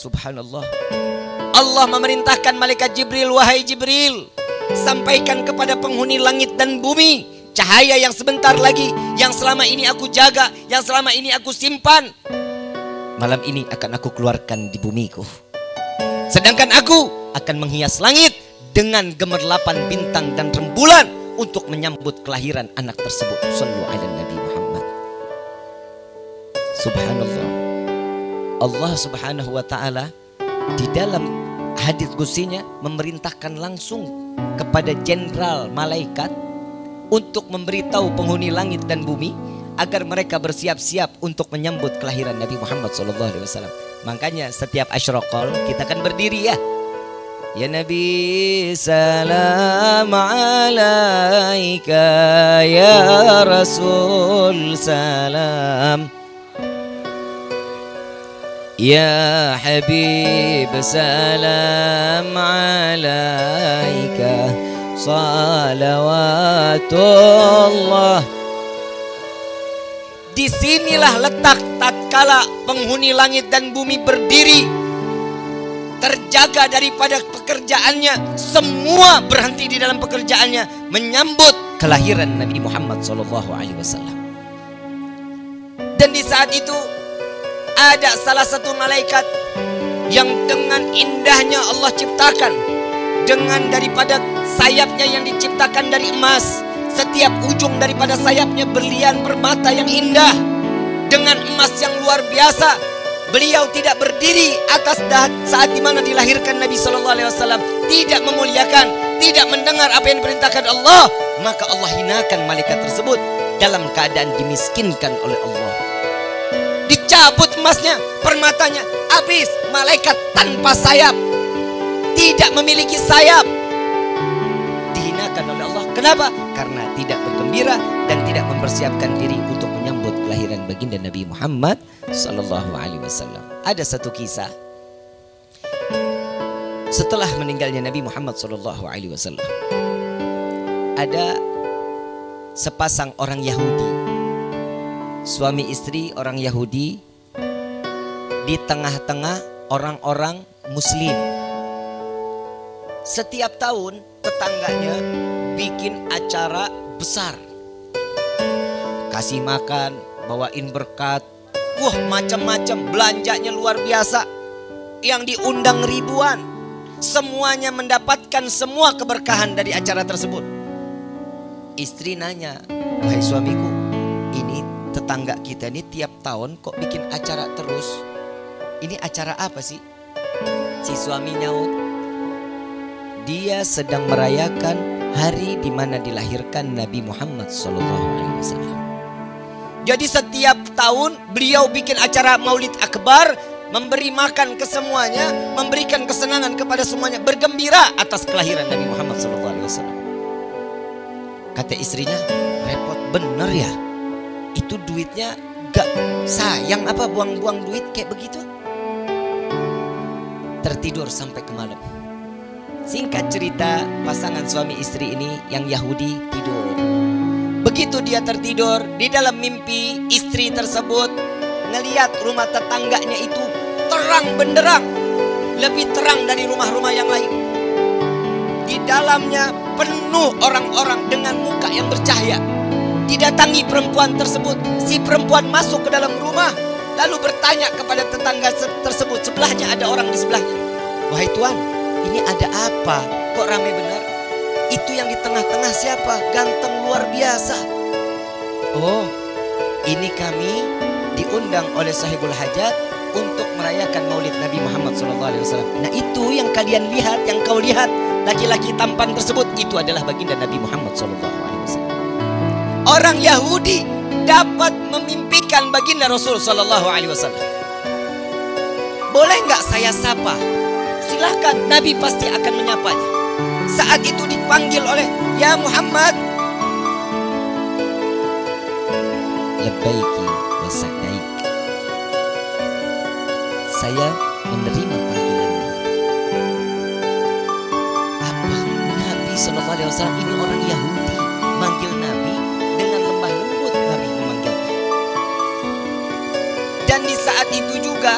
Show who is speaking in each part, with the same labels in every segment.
Speaker 1: Subhanallah. Allah memerintahkan malaikat Jibril, wahai Jibril, sampaikan kepada penghuni langit dan bumi, cahaya yang sebentar lagi, yang selama ini aku jaga, yang selama ini aku simpan, malam ini akan aku keluarkan di bumiku. Sedangkan aku akan menghias langit dengan gemerlapan bintang dan rembulan untuk menyambut kelahiran anak tersebut. Sallu ala Nabi Muhammad. Subhanallah. Allah subhanahu wa ta'ala di dalam hadits qudsinya memerintahkan langsung kepada jenderal malaikat untuk memberitahu penghuni langit dan bumi agar mereka bersiap-siap untuk menyambut kelahiran Nabi Muhammad SAW. Makanya setiap asyraqal kita akan berdiri ya. Ya Nabi salam alaika, ya Rasul salam, ya Habib salam alaika, salawatullah. Disinilah letak tatkala penghuni langit dan bumi berdiri, terjaga daripada pekerjaannya, semua berhenti di dalam pekerjaannya menyambut kelahiran Nabi Muhammad SAW. Dan di saat itu ada salah satu malaikat yang dengan indahnya Allah ciptakan, dengan daripada sayapnya yang diciptakan dari emas, setiap ujung daripada sayapnya berlian permata yang indah dengan emas yang luar biasa. Beliau tidak berdiri atas saat dimana dilahirkan Nabi SAW, tidak memuliakan, tidak mendengar apa yang diperintahkan Allah, maka Allah hinakan malaikat tersebut dalam keadaan dimiskinkan oleh Allah. Dicabut emasnya, permatanya, habis. Malaikat tanpa sayap, tidak memiliki sayap, dihinakan oleh Allah. Kenapa? Karena tidak bergembira dan tidak mempersiapkan diri untuk menyambut kelahiran baginda Nabi Muhammad Sallallahu Alaihi Wasallam. Ada satu kisah setelah meninggalnya Nabi Muhammad Sallallahu Alaihi Wasallam. Ada sepasang orang Yahudi, suami istri orang Yahudi, di tengah-tengah orang-orang Muslim. Setiap tahun tetangganya bikin acara besar, kasih makan, bawain berkat, wah macam-macam, belanjanya luar biasa, yang diundang ribuan, semuanya mendapatkan semua keberkahan dari acara tersebut. Istri nanya, wahai suamiku, ini tetangga kita ini tiap tahun kok bikin acara terus, ini acara apa sih? Si suami nyaut, dia sedang merayakan hari di mana dilahirkan Nabi Muhammad SAW. Jadi setiap tahun beliau bikin acara Maulid Akbar, memberi makan ke semuanya, memberikan kesenangan kepada semuanya, bergembira atas kelahiran Nabi Muhammad SAW. Kata istrinya, repot bener ya, itu duitnya gak sayang apa buang-buang duit kayak begitu. Tertidur sampai ke malam. Singkat cerita, pasangan suami istri ini yang Yahudi tidur. Begitu dia tertidur, di dalam mimpi istri tersebut ngelihat rumah tetangganya itu terang benderang, lebih terang dari rumah-rumah yang lain. Di dalamnya penuh orang-orang dengan muka yang bercahaya. Didatangi perempuan tersebut, si perempuan masuk ke dalam rumah, lalu bertanya kepada tetangga tersebut, sebelahnya ada orang di sebelahnya, wahai tuan, ini ada apa? Kok ramai benar? Itu yang di tengah-tengah siapa? Ganteng luar biasa. Oh, ini kami diundang oleh sahibul hajat untuk merayakan maulid Nabi Muhammad SAW. Nah itu yang kalian lihat, yang kau lihat, laki-laki tampan tersebut, itu adalah baginda Nabi Muhammad SAW. Orang Yahudi dapat memimpikan baginda Rasul SAW. Boleh nggak saya sapa? Silahkan, Nabi pasti akan menyapanya. Saat itu dipanggil oleh, ya Muhammad, labbaiki wa sa'daik, saya menerima panggilanmu. Apa? Nabi SAW ini orang Yahudi manggil Nabi dengan lemah lembut. Nabi memanggilnya. Dan di saat itu juga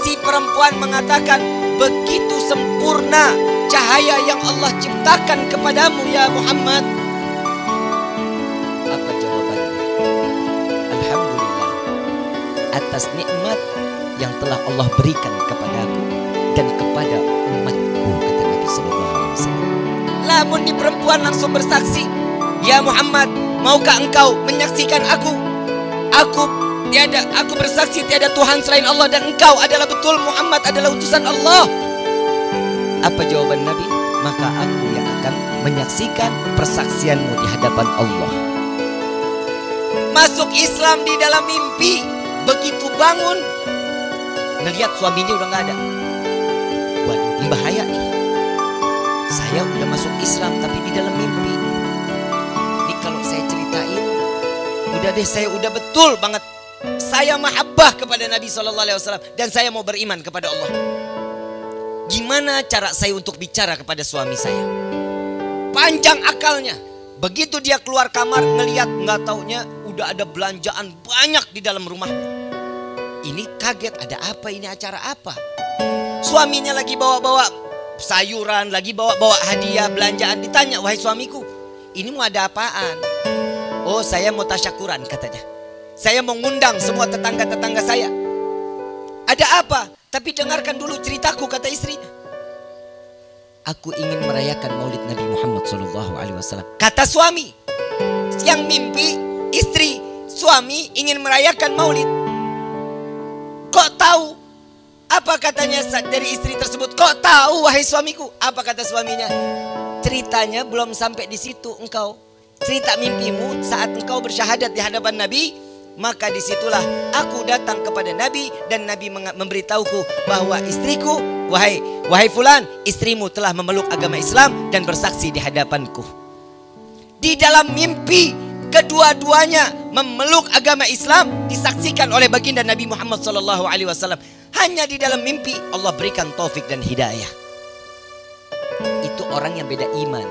Speaker 1: Si perempuan mengatakan, begitu sempurna cahaya yang Allah ciptakan kepadamu ya Muhammad. Apa jawabannya? Alhamdulillah atas nikmat yang telah Allah berikan kepadaku dan kepada umatku, kata Nabi SAW. Lamun di perempuan langsung bersaksi, ya Muhammad, maukah engkau menyaksikan aku? Aku bersaksi tiada Tuhan selain Allah dan engkau adalah betul Muhammad adalah utusan Allah. Apa jawaban Nabi? Maka aku yang akan menyaksikan persaksianmu di hadapan Allah. Masuk Islam di dalam mimpi. Begitu bangun, ngelihat suaminya udah gak ada. Waduh, ini bahaya nih. Saya udah masuk Islam tapi di dalam mimpi. Ini kalau saya ceritain, udah deh, saya udah betul banget. Saya mahabbah kepada Nabi SAW dan saya mau beriman kepada Allah. Gimana cara saya untuk bicara kepada suami saya? Panjang akalnya. Begitu dia keluar kamar, ngelihat, nggak taunya udah ada belanjaan banyak di dalam rumahnya. Ini kaget, ada apa ini, acara apa? Suaminya lagi bawa-bawa sayuran, lagi bawa-bawa hadiah, belanjaan. Ditanya, wahai suamiku, ini mau ada apaan? Oh, saya mau tasyakuran, katanya. Saya mau ngundang semua tetangga-tetangga saya. Ada apa? Tapi dengarkan dulu ceritaku, kata istrinya. Aku ingin merayakan maulid Nabi Muhammad SAW. Kata suami, yang mimpi istri, suami ingin merayakan maulid. Kok tahu? Apa katanya dari istri tersebut? Kok tahu wahai suamiku? Apa kata suaminya? Ceritanya belum sampai di situ engkau. Cerita mimpimu saat engkau bersyahadat di hadapan Nabi. Maka disitulah aku datang kepada Nabi dan Nabi memberitahuku bahwa istriku, wahai fulan, istrimu telah memeluk agama Islam dan bersaksi di hadapanku. Di dalam mimpi kedua-duanya memeluk agama Islam disaksikan oleh baginda Nabi Muhammad SAW. Hanya di dalam mimpi Allah berikan taufik dan hidayah. Itu orang yang beda iman.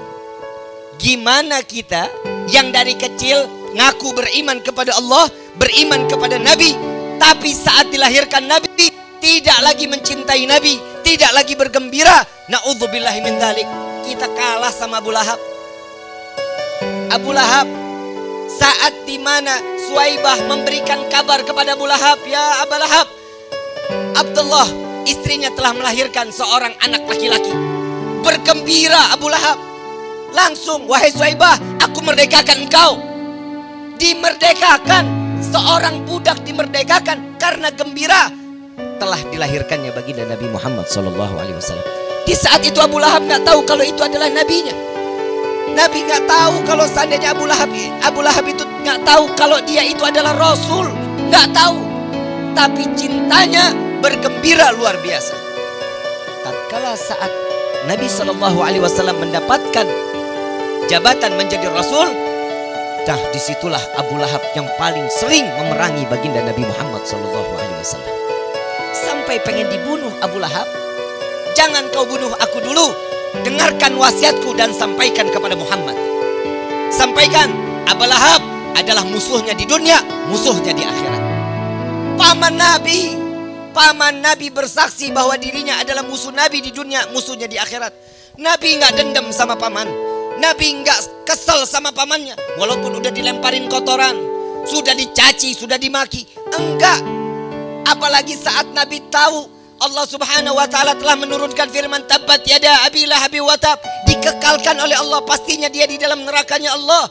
Speaker 1: Gimana kita yang dari kecil ngaku beriman kepada Allah, beriman kepada Nabi, tapi saat dilahirkan Nabi tidak lagi mencintai Nabi, tidak lagi bergembira. Na'udzubillahi min dzalik. Kita kalah sama Abu Lahab. Abu Lahab saat dimana Suwaibah memberikan kabar kepada Abu Lahab, ya Abu Lahab, Abdullah istrinya telah melahirkan seorang anak laki-laki. Bergembira Abu Lahab. Langsung, wahai Suwaibah, aku merdekakan engkau. Dimerdekakan, seorang budak dimerdekakan karena gembira telah dilahirkannya baginda Nabi Muhammad SAW. Di saat itu Abu Lahab nggak tahu kalau itu adalah nabinya. Nabi nggak tahu kalau seandainya Abu Lahab itu nggak tahu kalau dia itu adalah Rasul, nggak tahu. Tapi cintanya bergembira luar biasa. Tatkala saat Nabi SAW mendapatkan jabatan menjadi Rasul, nah disitulah Abu Lahab yang paling sering memerangi baginda Nabi Muhammad SAW. Sampai pengen dibunuh Abu Lahab. Jangan kau bunuh aku dulu. Dengarkan wasiatku dan sampaikan kepada Muhammad. Sampaikan, Abu Lahab adalah musuhnya di dunia, musuhnya di akhirat. Paman Nabi bersaksi bahwa dirinya adalah musuh Nabi di dunia, musuhnya di akhirat. Nabi nggak dendam sama paman. Nabi nggak kesel sama pamannya, walaupun udah dilemparin kotoran, sudah dicaci, sudah dimaki, enggak. Apalagi saat Nabi tahu Allah Subhanahu wa taala telah menurunkan firman tabbat yada abi lahabi wa tab, dikekalkan oleh Allah, pastinya dia di dalam nerakanya Allah.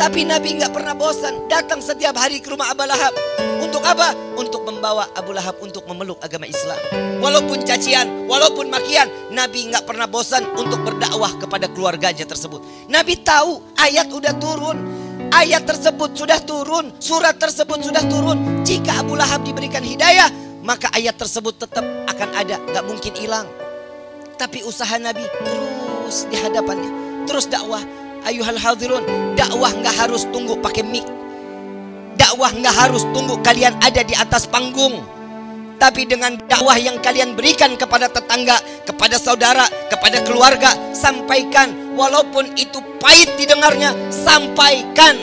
Speaker 1: Tapi Nabi nggak pernah bosan, datang setiap hari ke rumah Abu Lahab. Untuk apa? Untuk membawa Abu Lahab untuk memeluk agama Islam. Walaupun cacian, walaupun makian, Nabi nggak pernah bosan untuk berdakwah kepada keluarganya tersebut. Nabi tahu ayat udah turun, ayat tersebut sudah turun, surat tersebut sudah turun. Jika Abu Lahab diberikan hidayah, maka ayat tersebut tetap akan ada, nggak mungkin hilang. Tapi usaha Nabi terus di hadapannya, terus dakwah. Ayuhal hadirun, dakwah nggak harus tunggu pakai mic. Dakwah nggak harus tunggu kalian ada di atas panggung. Tapi dengan dakwah yang kalian berikan kepada tetangga, kepada saudara, kepada keluarga, sampaikan. Walaupun itu pahit didengarnya, sampaikan.